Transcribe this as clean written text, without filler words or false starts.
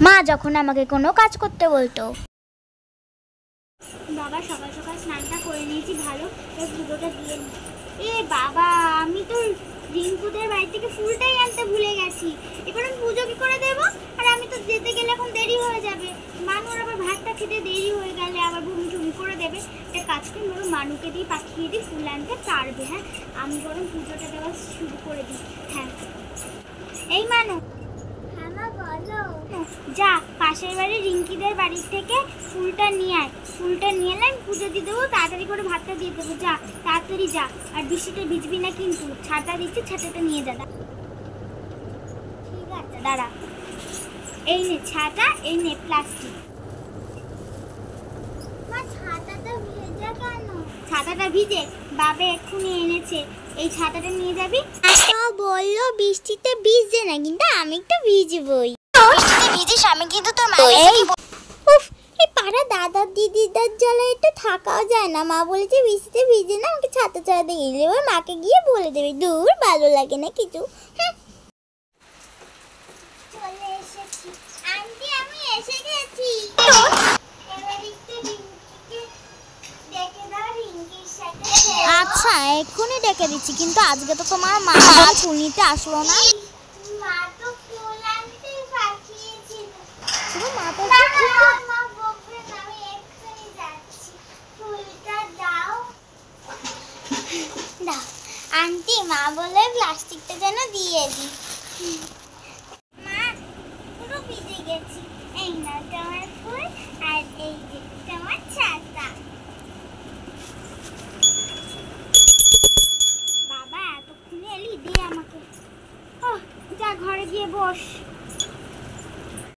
মা যখন আমাকে কোনো কাজ করতে বলতো। বাবা সকাল সকাল স্নানটা করে নিয়েছি, ভালো পুজোটা দিয়ে নি। এ বাবা, আমি তো রিঙ্কুদের বাড়ি থেকে ফুলটাই আনতে ভুলে গেছি। এবার আমি পুজো কি করে দেবো? আর আমি তো যেতে গেলে এখন দেরি হয়ে যাবে। মানুর আবার ভাতটা খেতে দেরি হয়ে গেলে আবার বমি টুমি করে দেবে। একটা কাজ করি, বরং মানুকে দিয়ে পাঠিয়ে দিই, ফুল আনতে পারবে। হ্যাঁ, আমি বরং পুজোটা দেওয়া শুরু করে দিই। হ্যাঁ, এই মানু, যা পাশের বাড়ি রিঙ্কিদের বাড়ির থেকে ফুলটা নিয়ে আয়। ফুলটা নিয়ে এলে আমি পুজো দিয়ে দেবো, তাড়াতাড়ি করে ভাতটা দিয়ে দেবো। যা, তাড়াতাড়ি যা। আর বৃষ্টিতে ভিজবি না কিন্তু। ছাতা দিচ্ছি, ছাতাটা নিয়ে যা। ঠিক আছে, দাঁড়া। এই নে ছাতা, এই নে প্লাস্টিক। ছাতাটা ভিজে কেন? ছাতাটা ভিজে বাবা এক্ষুনি এনেছে। এই ছাতাটা নিয়ে যাবি। বললো বৃষ্টিতে ভিজে না, কিন্তু আমি একটু ভিজবই। বৃষ্টিতে ভিজিস, আমি কিন্তু তোর মায়ের উফ, এই পাড়া দাদা দিদিদের জ্বালা একটু থাকাও যায় না। মা বলেছে বৃষ্টিতে ভিজে না, আমাকে ছাতা চালাতে গেলে এবার মাকে গিয়ে বলে দেবে। দূর, ভালো লাগে না কিছু। চলে এসেছি আন্টি, আমি এসে গেছি। আচ্ছা, এক্ষুনি ডেকে দিচ্ছি, কিন্তু আজকে তো তোমার মা ফুল নিতে আসলো না। মা তো ফুল আনতে পাঠিয়েছিল। তোমার মা তো মা বকবে না, আমি এক্ষুনি যাচ্ছি। ফুলটা দাও। দাও আন্টি, মা বলে প্লাস্টিকটা যেন দিয়ে দিই। মা, পুরো ভিজে গেছি। এই না তোমার ফুল, আর এই যে তোমার ছাতা। বাবা এতক্ষণে এলি, দে আমাকে। যা ঘরে গিয়ে বস।